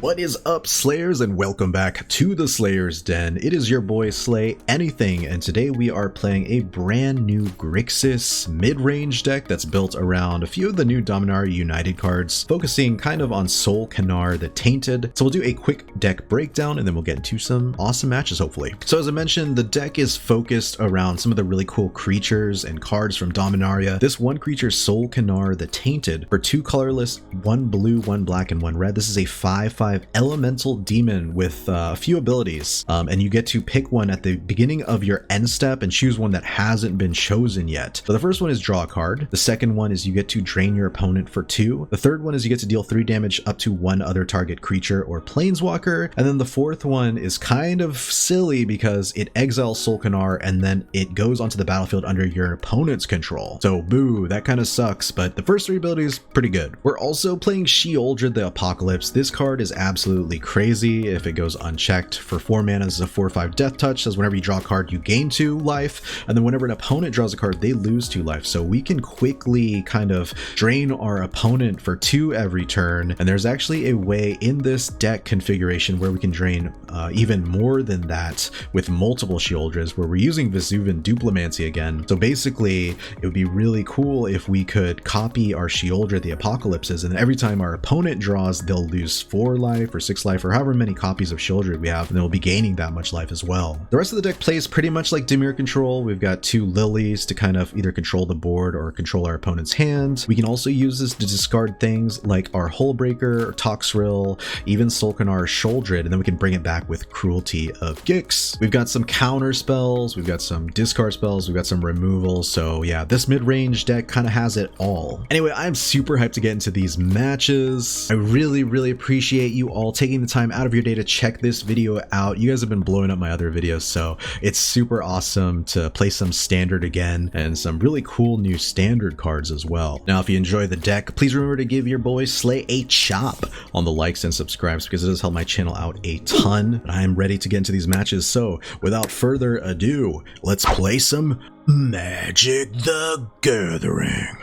What is up, Slayers, and welcome back to the Slayer's Den. It is your boy Slay Anything, and today we are playing a brand new Grixis mid-range deck that's built around a few of the new Dominaria United cards, focusing kind of on Sul'Kanar the Tainted. So we'll do a quick deck breakdown and then we'll get into some awesome matches, hopefully. So as I mentioned, the deck is focused around some of the really cool creatures and cards from Dominaria. This one creature, Sul'Kanar the Tainted, for 2 colorless, 1 blue, 1 black, and 1 red. This is a 5/5 elemental demon with a few abilities, and you get to pick one at the beginning of your end step and choose one that hasn't been chosen yet. So the first one is draw a card. The second one is you get to drain your opponent for 2. The third one is you get to deal 3 damage up to 1 other target creature or planeswalker. And then the fourth one is kind of silly because it exiles Sul'Kanar and then it goes onto the battlefield under your opponent's control. So boo, that kind of sucks, but the first 3 abilities pretty good. We're also playing Sheoldred the Apocalypse. This card is absolutely crazy if it goes unchecked. For 4 mana, this is a 4/5 death touch. Says whenever you draw a card, you gain 2 life, and then whenever an opponent draws a card, they lose 2 life. So we can quickly kind of drain our opponent for 2 every turn, and there's actually a way in this deck configuration where we can drain even more than that with multiple Sheoldreds, where we're using Vesuvan Duplimancy again. So basically, it would be really cool if we could copy our Sheoldred the Apocalypses, and every time our opponent draws, they'll lose 4 life or 6 life or however many copies of Sheoldred we have, and then we'll be gaining that much life as well. The rest of the deck plays pretty much like Dimir Control. We've got 2 lilies to kind of either control the board or control our opponent's hand. We can also use this to discard things like our Hullbreaker or Toxrill, even Sul'Kanar Sheoldred, and then we can bring it back with Cruelty of Gix. We've got some counter spells, we've got some discard spells, we've got some removals. So yeah, this mid-range deck kind of has it all. Anyway, I'm super hyped to get into these matches. I really appreciate you all taking the time out of your day to check this video out. You guys have been blowing up my other videos, so it's super awesome to play some standard again and some really cool new standard cards as well. Now, if you enjoy the deck, please remember to give your boy Slay a chop on the likes and subscribes because it does help my channel out a ton. I am ready to get into these matches, so without further ado, let's play some Magic the Gathering.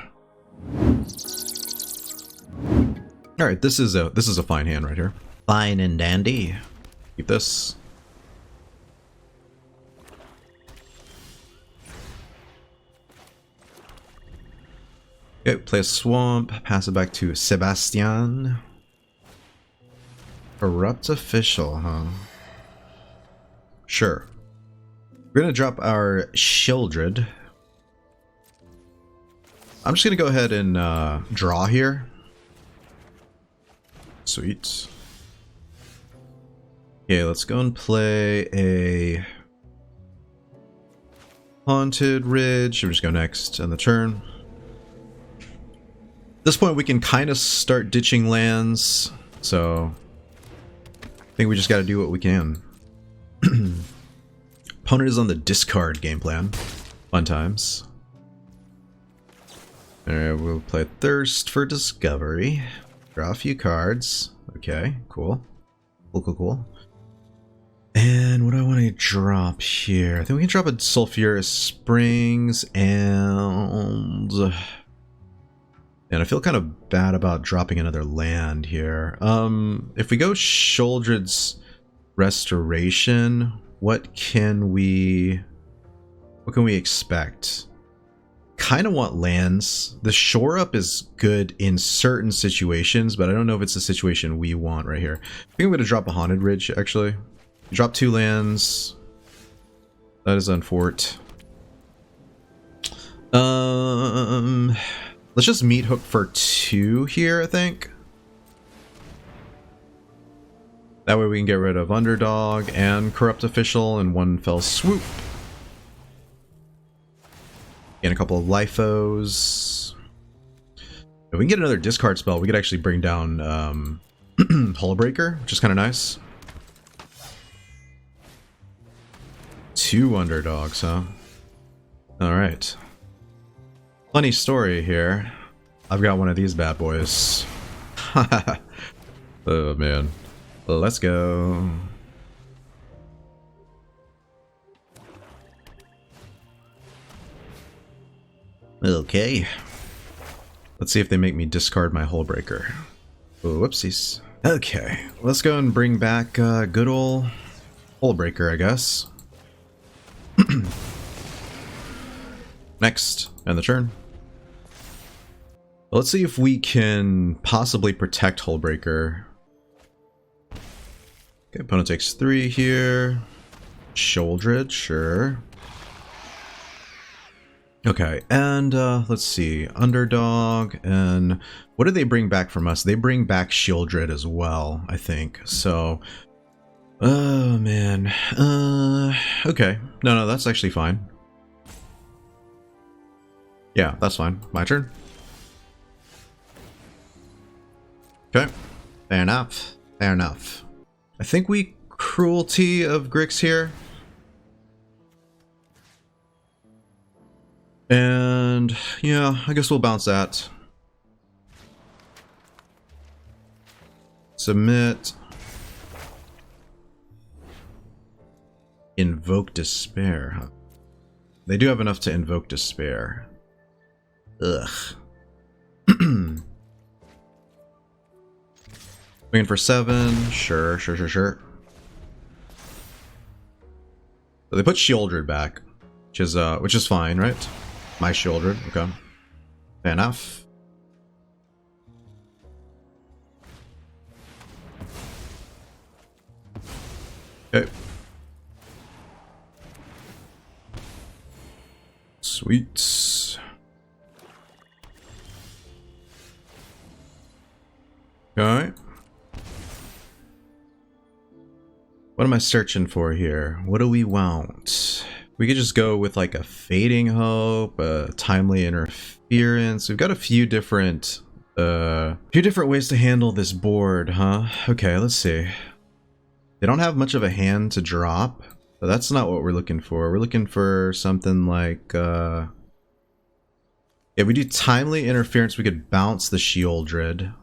All right, this is a fine hand right here. Fine and dandy. Keep this. Okay, play a swamp, pass it back to Sebastian. Corrupt Official, huh? Sure. We're gonna drop our Sheoldred. I'm just gonna go ahead and draw here. Sweet. Okay, let's go and play a Haunted Ridge. We'll just go next on the turn. At this point, we can kind of start ditching lands, so I think we just got to do what we can. Opponent is on the discard game plan. Fun times. Alright, we'll play Thirst for Discovery. Draw a few cards. Okay, cool. Cool. And what do I want to drop here? I think we can drop a Sulfurous Springs and I feel kind of bad about dropping another land here. If we go Sheoldred's Restoration, what can we expect? Kind of want lands. The shore up is good in certain situations, but I don't know if it's a situation we want right here. I think I'm going to drop a Haunted Ridge, actually. Drop 2 lands. That is unfort. Let's just Meathook for 2 here, I think. That way we can get rid of Underdog and Corrupt Official in one fell swoop. And a couple of Lifos. If we can get another discard spell, we could actually bring down Hullbreaker, which is kind of nice. 2 Underdogs, huh? Alright. Funny story here. I've got one of these bad boys. Oh man. Let's go. Okay. Let's see if they make me discard my Hullbreaker. Oh, whoopsies. Okay, let's go and bring back good old Hullbreaker, I guess. Next, end the turn. Let's see if we can possibly protect Hullbreaker. Okay, opponent takes 3 here. Sheoldred, sure. Okay, and let's see, Underdog, and what do they bring back from us? They bring back Sheoldred as well, I think. So, oh man, okay, no, that's actually fine. Yeah, that's fine. My turn. Okay, fair enough, fair enough. I think we Cruelty of Gix here. And yeah, I guess we'll bounce that. Submit. Invoke Despair, huh? They do have enough to invoke Despair. Ugh. Swinging for 7. Sure. So they put Sheoldred back, which is fine, right? My Sheoldred, okay. Fair enough. Okay. Sweet. Okay. What am I searching for here? What do we want? We could just go with like a Fading Hope, a Timely Interference. We've got a few different ways to handle this board, huh? Okay, let's see. They don't have much of a hand to drop, but that's not what we're looking for. We're looking for something like, if we do Timely Interference, we could bounce the Sheoldred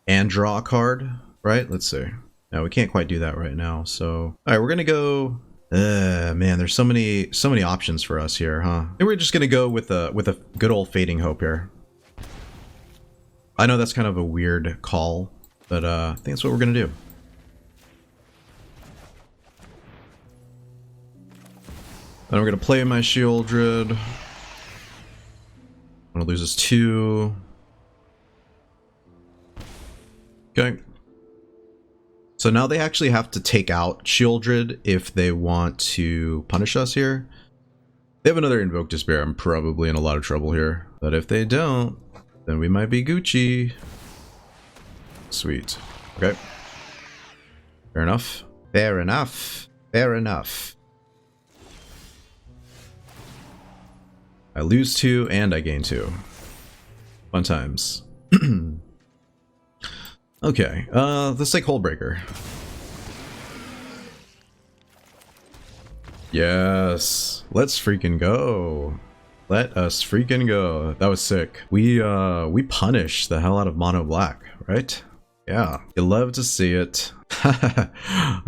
and draw a card, right? Let's see. No, we can't quite do that right now, so... Alright, we're gonna go... man, there's so many options for us here, huh? I think we're just gonna go with a good old Fading Hope here. I know that's kind of a weird call, but I think that's what we're gonna do. Then we're gonna play my Sheoldred. I'm gonna lose this 2. Okay. So now they actually have to take out Sheoldred if they want to punish us here. They have another Invoke Despair. I'm probably in a lot of trouble here. But if they don't, then we might be Gucci. Sweet. Okay. Fair enough. Fair enough. Fair enough. I lose 2 and I gain 2. Fun times. Okay, let's take Hullbreaker. Yes, let's freaking go. Let us freaking go. That was sick. We punished the hell out of Mono Black, right? Yeah, you love to see it.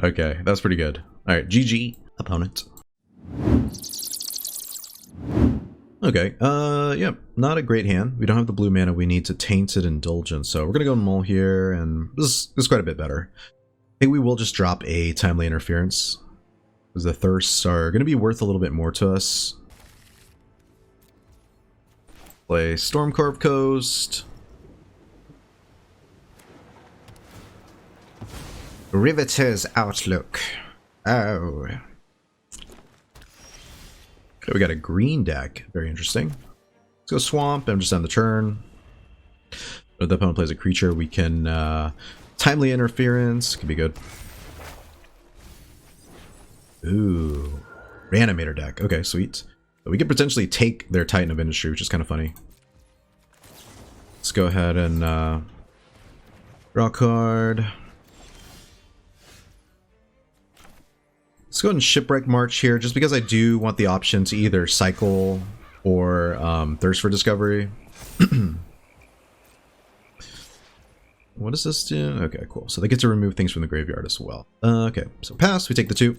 Okay, that's pretty good. All right, GG, opponent. Okay, yeah, not a great hand. We don't have the blue mana we need to Tainted Indulgence, so we're gonna go mull here, and this is quite a bit better. I think we will just drop a Timely Interference, because the Thirsts are gonna be worth a little bit more to us. Play Stormcarved Coast. Riveter's Outlook. Oh. Okay, we got a green deck. Very interesting. Let's go Swamp and just end the turn. If the opponent plays a creature, we can Timely Interference. Could be good. Ooh. Reanimator deck. Okay, sweet. So we could potentially take their Titan of Industry, which is kind of funny. Let's go ahead and draw a card. Let's go ahead and Shipwreck Marsh here, just because I do want the option to either cycle or Thirst for Discovery. What does this do? Okay, cool. So they get to remove things from the graveyard as well. Okay, so pass, we take the 2.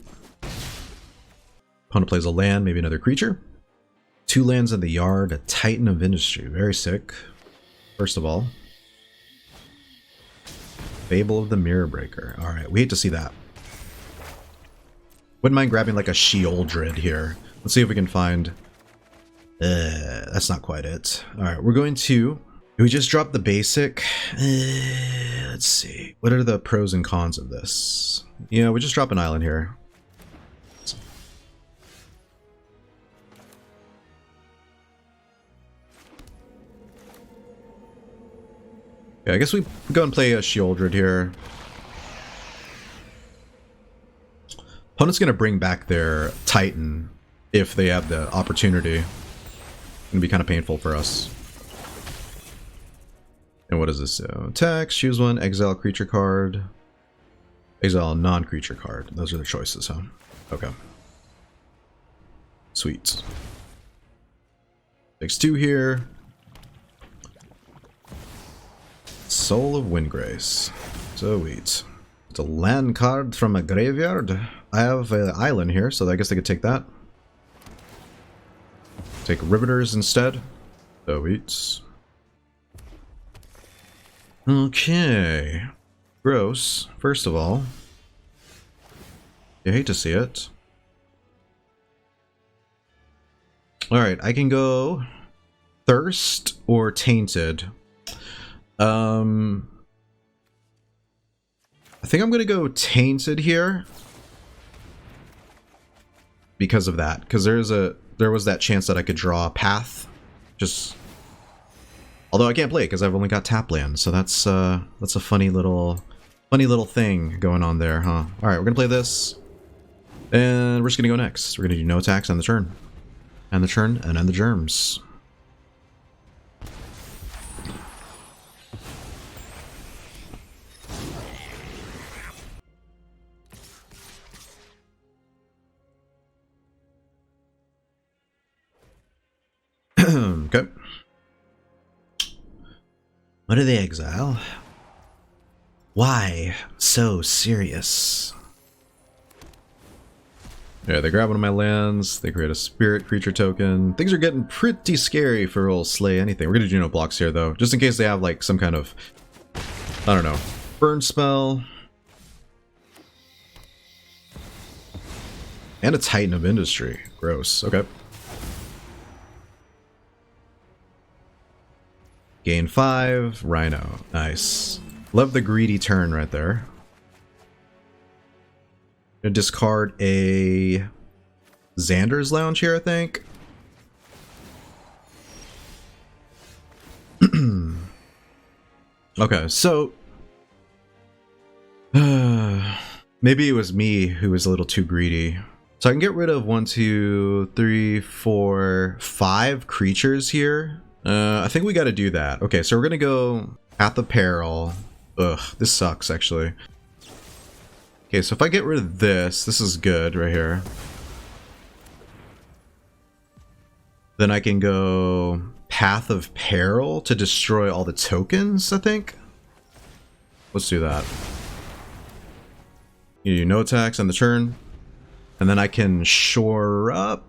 Opponent plays a land, maybe another creature. 2 lands in the yard, a Titan of Industry. Very sick, first of all. Fable of the Mirror Breaker. Alright, we hate to see that. Wouldn't mind grabbing like a Sheoldred here. Let's see if we can find... that's not quite it. Alright, we're going to... We just dropped the basic. Let's see. What are the pros and cons of this? Yeah, we just drop an island here. Yeah, I guess we go and play a Sheoldred here. Opponent's going to bring back their Titan if they have the opportunity. It's going to be kind of painful for us. And what is this? Attack, choose one, exile creature card, exile non-creature card. Those are the choices, huh? Okay. Sweet. Takes 2 here. Soul of Windgrace. Sweet. It's a land card from a graveyard. I have an island here, so I guess they could take that. Take Riveters instead. Sweet. Okay. Gross, first of all. You hate to see it. Alright, I can go Thirst or Tainted. I think I'm gonna go Tainted here. Because of that. Because there was that chance that I could draw a path. Just... Although I can't play it because I've only got tap land, so that's a funny little thing going on there, huh? All right, we're gonna play this, and we're just gonna go next. We're gonna do no attacks on the turn, and the turn, and end the germs. Okay. What do they exile? Why so serious? Yeah, they grab one of my lands, they create a spirit creature token. Things are getting pretty scary for old Slay anything. We're gonna do no blocks here though, just in case they have like some kind of, I don't know, burn spell. And a Titan of Industry. Gross. Okay. Gain 5, Rhino. Nice. Love the greedy turn right there. Gonna discard a Xander's Lounge here, I think. Okay, so... maybe it was me who was a little too greedy. So I can get rid of 1, 2, 3, 4, 5 creatures here. I think we gotta do that. Okay, so we're gonna go Path of Peril. Ugh, this sucks, actually. Okay, so if I get rid of this is good right here. Then I can go Path of Peril to destroy all the tokens, I think. Let's do that. You do no attacks on the turn. And then I can shore up.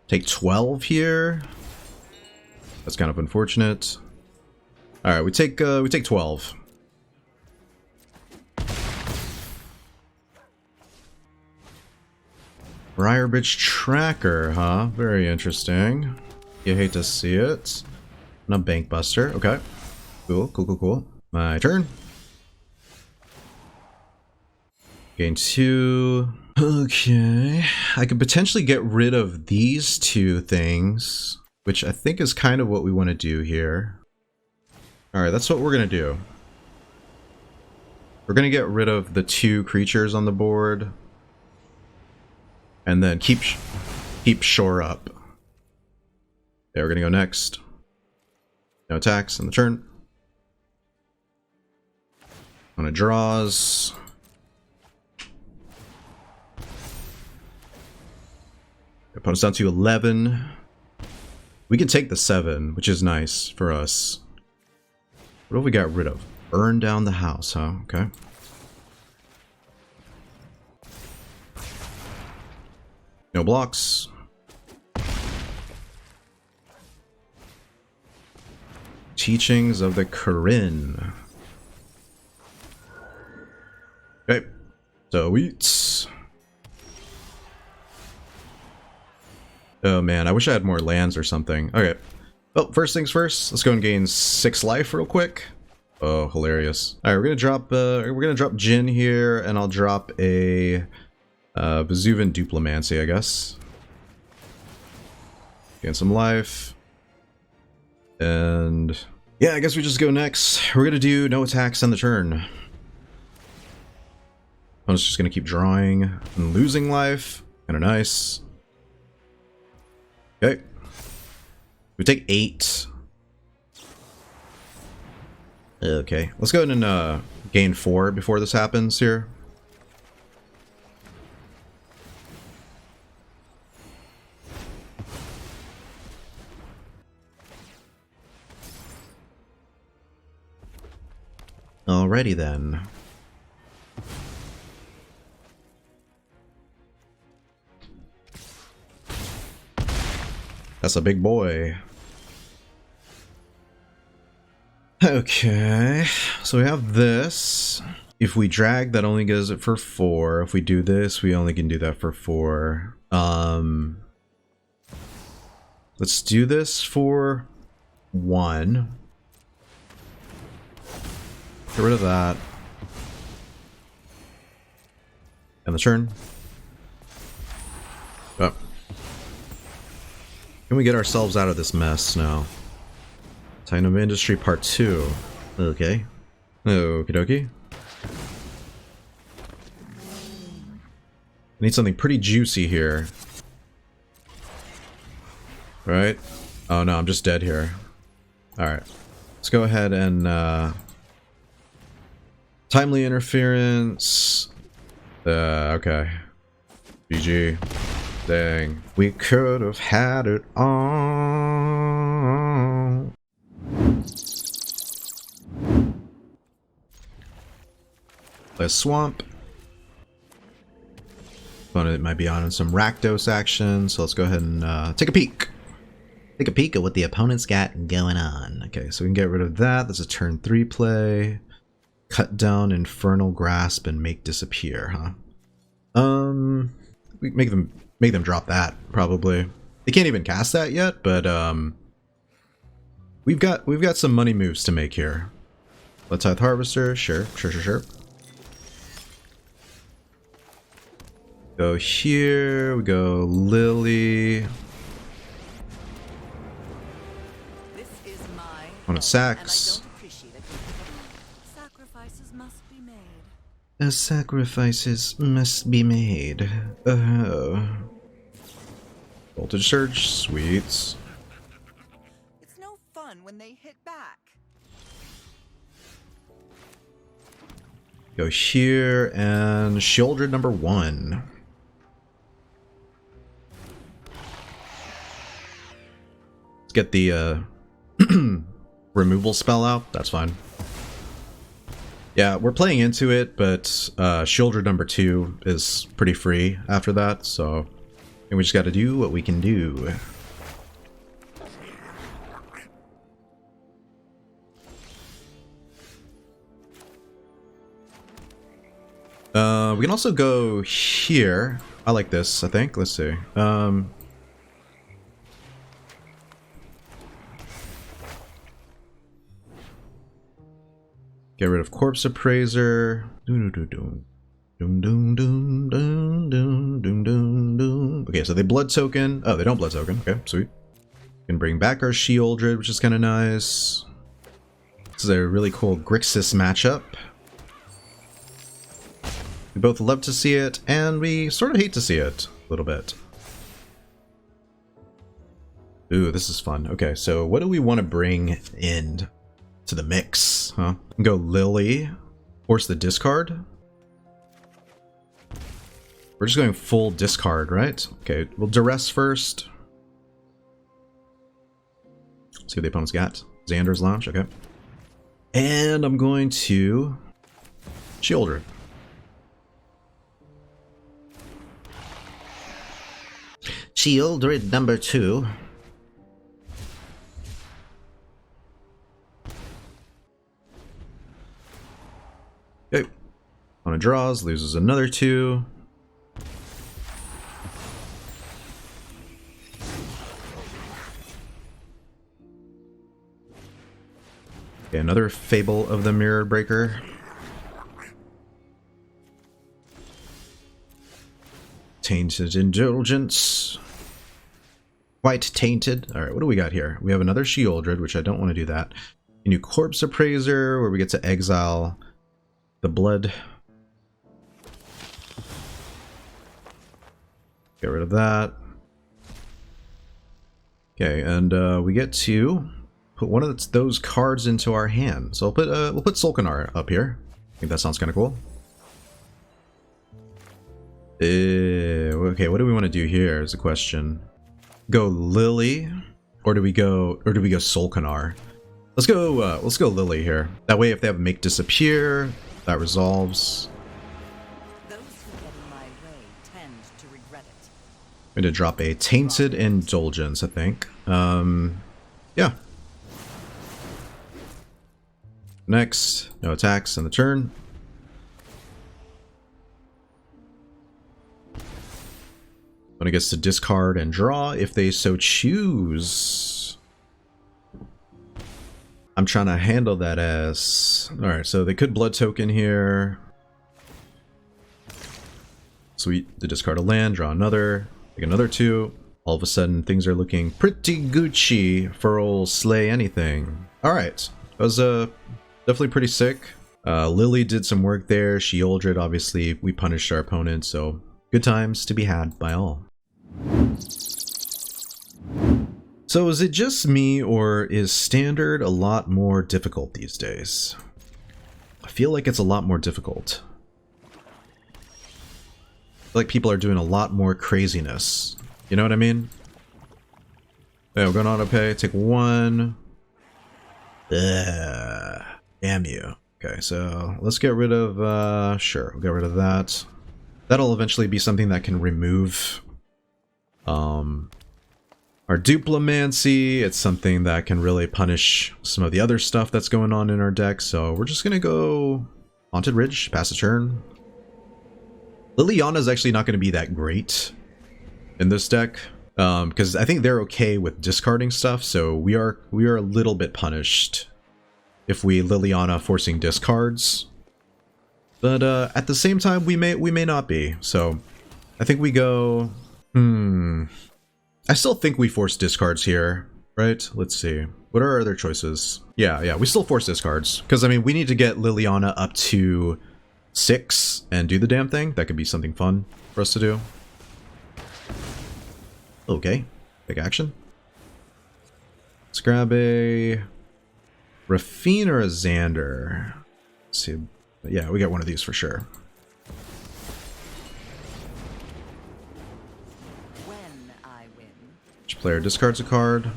Take 12 here. That's kind of unfortunate. All right, we take 12. Briarbridge Tracker, huh? Very interesting. You hate to see it. And a Bank Buster. Okay. Cool, cool, cool, cool. My turn. Gain 2. Okay. I could potentially get rid of these 2 things, which I think is kind of what we want to do here. Alright, that's what we're going to do. We're going to get rid of the 2 creatures on the board. And then keep shore up. Yeah, we're going to go next. No attacks on the turn. On a draws. Opponent's down to 11. We can take the 7, which is nice for us. What have we got rid of? Burn down the house, huh? Okay. No blocks. Teachings of the Corinne. Okay, so eats. Oh man, I wish I had more lands or something. Okay, well, first things first, let's go and gain 6 life real quick. Oh, hilarious. All right, we're gonna drop Jin here, and I'll drop a Vesuvan Duplimancy, I guess. Gain some life. And yeah, I guess we just go next. We're gonna do no attacks on the turn. I'm just gonna keep drawing and losing life. Kinda nice. Okay. We take 8. Okay, let's go ahead and gain 4 before this happens here. Alrighty then. That's a big boy. Okay, so we have this. If we drag, that only goes it for 4. If we do this, we only can do that for 4. Let's do this for 1. Get rid of that. And the turn. Oh. Can we get ourselves out of this mess now? Time of Industry Part 2. Okay. Okie dokie. I need something pretty juicy here. Right? Oh no, I'm just dead here. Alright. Let's go ahead and Timely Interference. Okay. GG. Dang. We could have had it all. Play a Swamp. Opponent might be on some Rakdos action, so let's go ahead and take a peek. Take a peek at what the opponent's got going on. Okay, so we can get rid of that. That's a turn 3 play. Cut down Infernal Grasp and make disappear, huh? We make them drop that, probably. They can't even cast that yet, but we've got some money moves to make here. Let's Tithe Harvester, sure. Go here, we go Lily. On a Sax. Sacrifices must be made. Voltage Surge, sweets. It's no fun when they hit back. Go here and Sheoldred number 1. Let's get the removal spell out. That's fine. Yeah, we're playing into it, but Sheoldred number 2 is pretty free after that, so I think we just got to do what we can do. We can also go here. I like this, I think. Let's see. Get rid of Corpse Appraiser. Okay, so they blood token. Oh, they don't blood token. Okay, sweet. We can bring back our Sheoldred, which is kind of nice. This is a really cool Grixis matchup. We both love to see it, and we sort of hate to see it a little bit. Ooh, this is fun. Okay, so what do we want to bring in to the mix, huh? Go Lily, force the discard. We're just going full discard, right? Okay, we'll Duress first. See what the opponent's got. Xander's launch, okay. And I'm going to Sheoldred. Sheoldred number 2. Opponent draws, loses another 2. Okay, another Fable of the Mirror Breaker. Tainted Indulgence. Quite tainted. Alright, what do we got here? We have another Sheoldred, which I don't want to do that. A new Corpse Appraiser, where we get to exile the blood. Get rid of that. Okay, and we get to put one of those cards into our hand. So we'll put Sul'Kanar up here. I think that sounds kind of cool. Okay, what do we want to do here is the question. Go Lily, or do we go Sul'Kanar? Let's go Lily here. That way, if they have Make Disappear, that resolves. Those who get in my way tend to regret it. I'm going to drop a Tainted Indulgence, I think. Yeah. Next, no attacks on the turn. Opponent gets to discard and draw if they so choose. I'm trying to handle that as... Alright, so they could blood token here. Sweet, they discard a land, draw another, take another 2. All of a sudden, things are looking pretty Gucci for old Slay Anything. Alright, that was definitely pretty sick. Lily did some work there. Sheoldred, obviously, we punished our opponent, so good times to be had by all. So is it just me, or is Standard a lot more difficult these days? I feel like it's a lot more difficult. I feel like people are doing a lot more craziness. You know what I mean? Yeah, we're going on to pay. Take 1. Ugh, damn you. Okay, so let's get rid of, sure, we'll get rid of that. That'll eventually be something that can remove our Duplimancy. It's something that can really punish some of the other stuff that's going on in our deck, so we're just gonna go Haunted Ridge, pass a turn. Liliana is actually not going to be that great in this deck, because I think they're okay with discarding stuff, so we are a little bit punished if we Liliana forcing discards. But at the same time, we may not be. So I think we go. I still think we force discards here, right? Let's see. What are our other choices? Yeah, we still force discards because I mean we need to get Liliana up to 6 and do the damn thing. That could be something fun for us to do. Okay, big action. Let's grab a Raffine or a Xander. Let's see. Yeah, we got one of these for sure. When I win, Each player discards a card.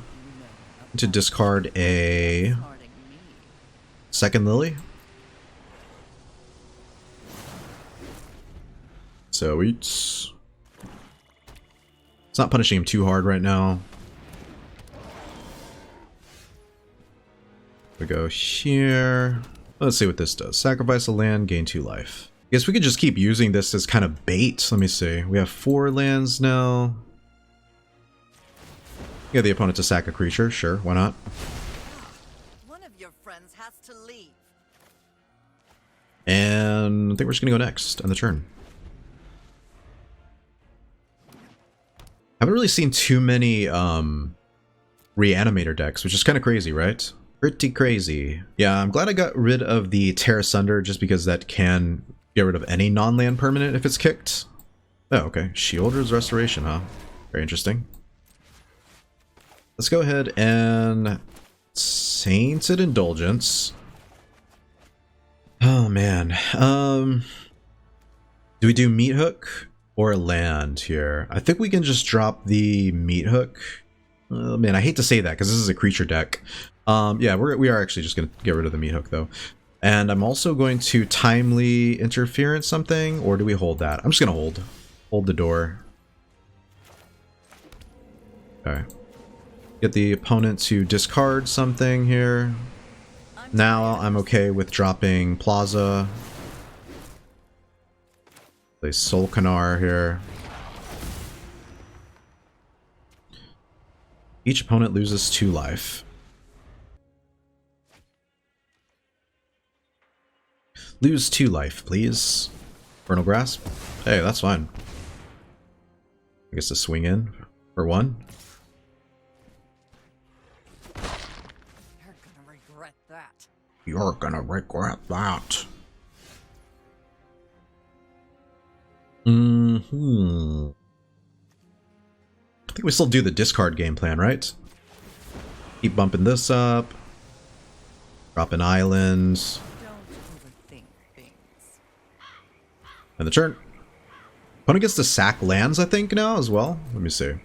To discard a discarding me. second Lily. So it's not punishing him too hard right now. We go here. Let's see what this does. Sacrifice a land, gain 2 life. I guess we could just keep using this as kind of bait. Let me see. We have 4 lands now. Get the opponent to sack a creature. Sure, why not? One of your friends has to leave. And I think we're just going to go next on the turn. Haven't really seen too many Reanimator decks, which is kind of crazy, right? Pretty crazy. Yeah, I'm glad I got rid of the Terra Sunder just because that can get rid of any non-land permanent if it's kicked. Oh, okay. Sheoldred's Restoration, huh? Very interesting. Let's go ahead and Tainted Indulgence. Oh, man. Do we do Meathook or land here? I think we can just drop the Meathook. Oh, man, I hate to say that because this is a creature deck. Yeah, we are actually just going to get rid of the Meathook, though. And I'm also going to Timely Interference something, or do we hold that? I'm just going to hold the door. Okay. Get the opponent to discard something here. Now I'm okay with dropping Plaza. Play Sol'Kanar here. Each opponent loses 2 life. Lose 2 life, please. Infernal Grasp. Hey, that's fine. I guess to swing in for 1. You're gonna regret that. You're gonna regret that. I think we still do the discard game plan, right? Keep bumping this up. Drop an island. Don't overthink things. And the turn. Opponent gets to sack lands, I think, now as well. Let me see. You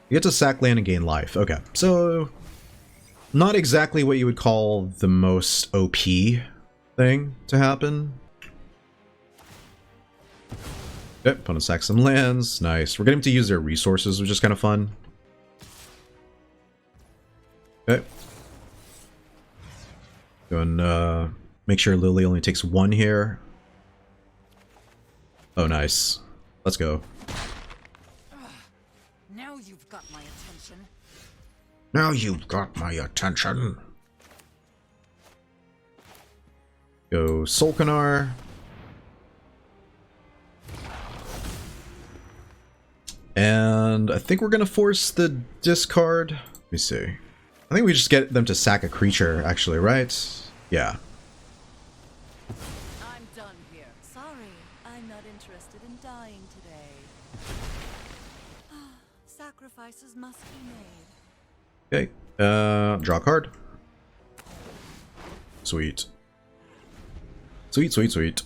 get to sack land and gain life. Okay, so not exactly what you would call the most OP thing to happen. Okay, opponent sacks some lands. Nice. We're getting to use their resources, which is kind of fun. Okay. Go and make sure Lily only takes 1 here. Oh, nice. Let's go. Now you've got my attention. Now you've got my attention. Go Sol'Kanar. And I think we're going to force the discard. Let me see. I think we just get them to sack a creature, actually, right? Yeah. I'm done here. Sorry, I'm not interested in dying today. Sacrifices must be made. Okay. Draw a card. Sweet. Sweet, sweet, sweet.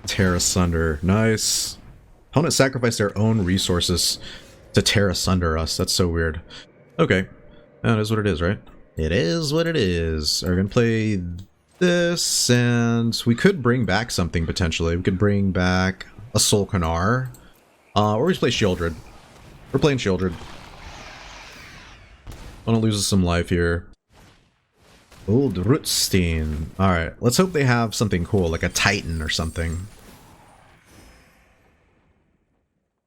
Tear asunder. Nice. Opponent sacrificed their own resources to tear asunder us. That's so weird. Okay. That is what it is, right? It is what it is. We're going to play this, and we could bring back something potentially. We could bring back a Sol'Kanar. Or we just play Sheoldred. We're playing Sheoldred. Opponent loses some life here. Old Rootstein. Alright, let's hope they have something cool, like a Titan or something.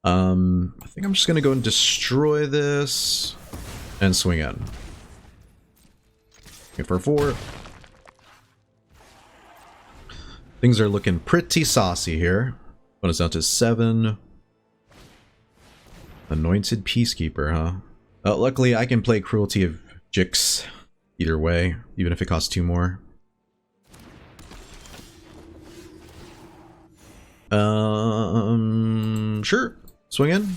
I think I'm just gonna go and destroy this and swing in. Okay, for 4. Things are looking pretty saucy here. When it's down to 7. Anointed Peacekeeper, huh? Luckily, I can play Cruelty of Gix either way, even if it costs 2 more. Sure. Swing in.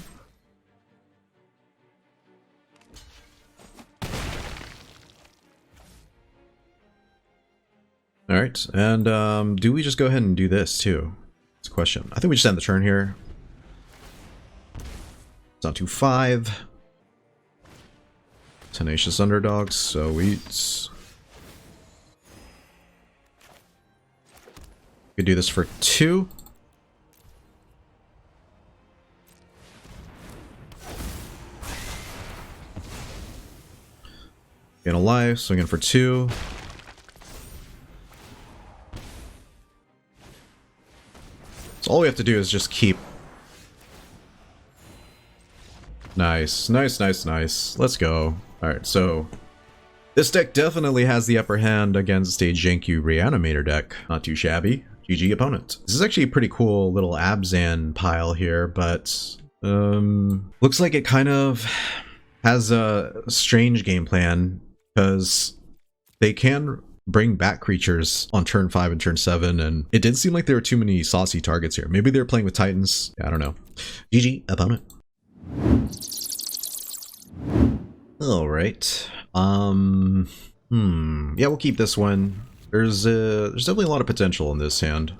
Alright, and do we just go ahead and do this too? It's a question. I think we just end the turn here. It's on to 5. Tenacious Underdogs, so we could do this for 2. Gain a life, swing in for 2. So all we have to do is just keep. Nice, nice, nice, nice. Let's go. Alright, so this deck definitely has the upper hand against a janky Reanimator deck. Not too shabby. GG opponent. This is actually a pretty cool little Abzan pile here, but looks like it kind of has a strange game plan, because they can bring back creatures on turn 5 and turn 7, and it didn't seem like there were too many saucy targets here. Maybe they're playing with Titans. Yeah, I don't know. GG opponent. Alright. Yeah, we'll keep this one. There's definitely a lot of potential in this hand.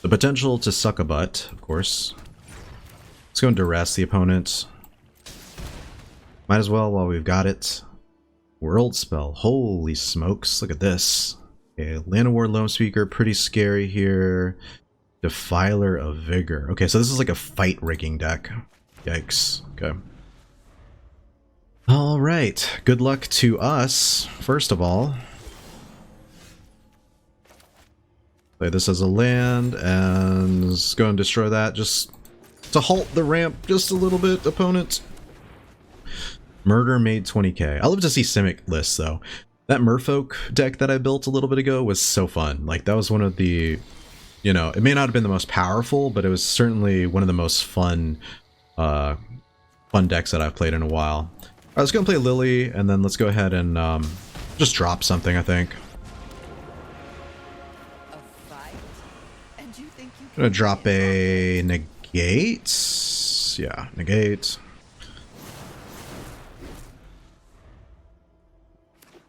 The potential to suck a butt, of course. Let's go and Duress the opponent. Might as well while we've got it. World spell. Holy smokes, look at this. Okay, Llanowar Loam Speaker, pretty scary here. Defiler of Vigor. Okay, so this is like a fight rigging deck. Yikes. Okay. Alright, good luck to us, first of all. Play this as a land, and let's go and destroy that just to halt the ramp just a little bit, opponent. Murder made 20k. I love to see Simic lists, though. That Merfolk deck that I built a little bit ago was so fun. Like, that was one of the, you know, it may not have been the most powerful, but it was certainly one of the most fun decks that I've played in a while. All right, let's go and play Lily, and then let's go ahead and just drop something, I think. I'm gonna drop a Negate. Yeah, Negate.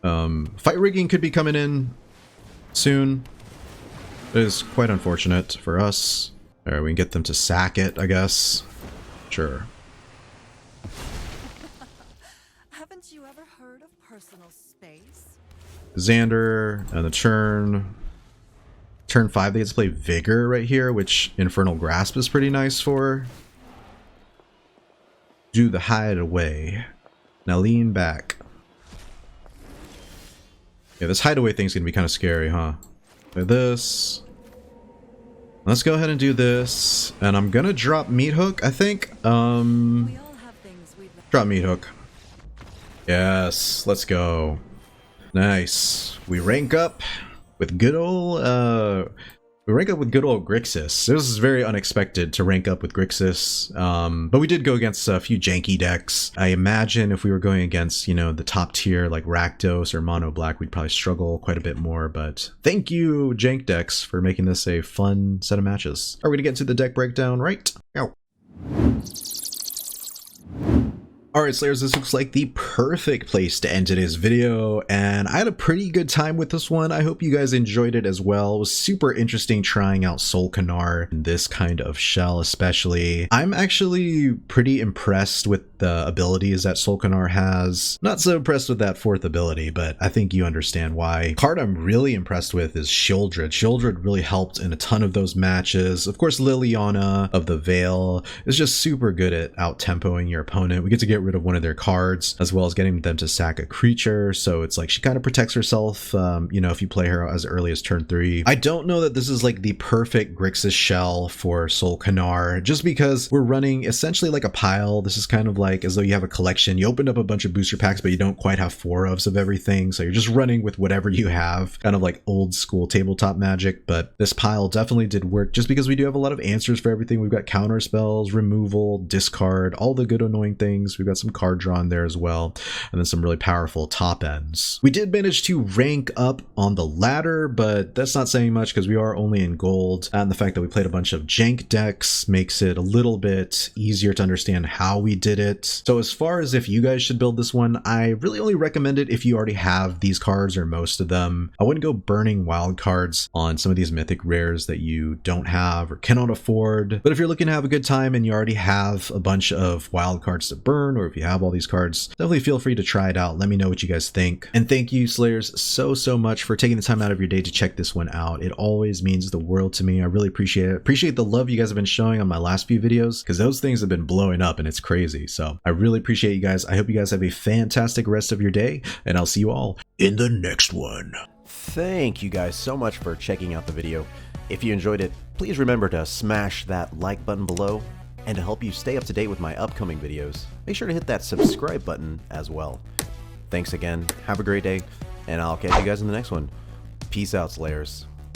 Fight rigging could be coming in soon. It is quite unfortunate for us. Alright, we can get them to sack it, I guess. Sure. Haven't you ever heard of personal space? Xander, and the turn 5 they get to play Vigor right here, which Infernal Grasp is pretty nice for. Do the hideaway. Now lean back. Yeah, this hideaway thing's gonna be kind of scary, huh? Play this. Let's go ahead and do this, and I'm gonna drop Meathook, I think. Drop Meathook. Yes, let's go. Nice. We rank up with good old Grixis. This is very unexpected to rank up with Grixis, but we did go against a few janky decks. I imagine if we were going against, you know, the top tier like Rakdos or Mono Black, we'd probably struggle quite a bit more, but thank you, jank decks, for making this a fun set of matches. Are we gonna get into the deck breakdown right now? Alright Slayers, this looks like the perfect place to end today's video, and I had a pretty good time with this one. I hope you guys enjoyed it as well. It was super interesting trying out Sol'Kanar in this kind of shell especially. I'm actually pretty impressed with the abilities that Sol'Kanar has. Not so impressed with that 4th ability, but I think you understand why. The card I'm really impressed with is Sheoldred. Sheoldred really helped in a ton of those matches. Of course, Liliana of the Veil is just super good at out-tempoing your opponent. We get to get rid of one of their cards, as well as getting them to sack a creature, so it's like she kind of protects herself, you know, if you play her as early as turn 3. I don't know that this is like the perfect Grixis shell for Sol'Kanar, just because we're running essentially like a pile. This is kind of like as though you have a collection. You opened up a bunch of booster packs, but you don't quite have 4-ofs of everything, so you're just running with whatever you have, kind of like old school tabletop Magic. But this pile definitely did work, just because we do have a lot of answers for everything. We've got counter spells, removal, discard, all the good annoying things. We've got some card draw in there as well, and then some really powerful top ends. We did manage to rank up on the ladder, but that's not saying much because we are only in gold, and the fact that we played a bunch of jank decks makes it a little bit easier to understand how we did it. So as far as if you guys should build this one, I really only recommend it if you already have these cards or most of them. I wouldn't go burning wild cards on some of these mythic rares that you don't have or cannot afford, but if you're looking to have a good time and you already have a bunch of wild cards to burn, or if you have all these cards, definitely feel free to try it out. Let me know what you guys think. And thank you, Slayers, so much for taking the time out of your day to check this one out. It always means the world to me. I really appreciate it. Appreciate the love you guys have been showing on my last few videos, because those things have been blowing up and it's crazy. So I really appreciate you guys. I hope you guys have a fantastic rest of your day, and I'll see you all in the next one. Thank you guys so much for checking out the video. If you enjoyed it, please remember to smash that like button below. And to help you stay up to date with my upcoming videos, make sure to hit that subscribe button as well. Thanks again, have a great day, and I'll catch you guys in the next one. Peace out, Slayers.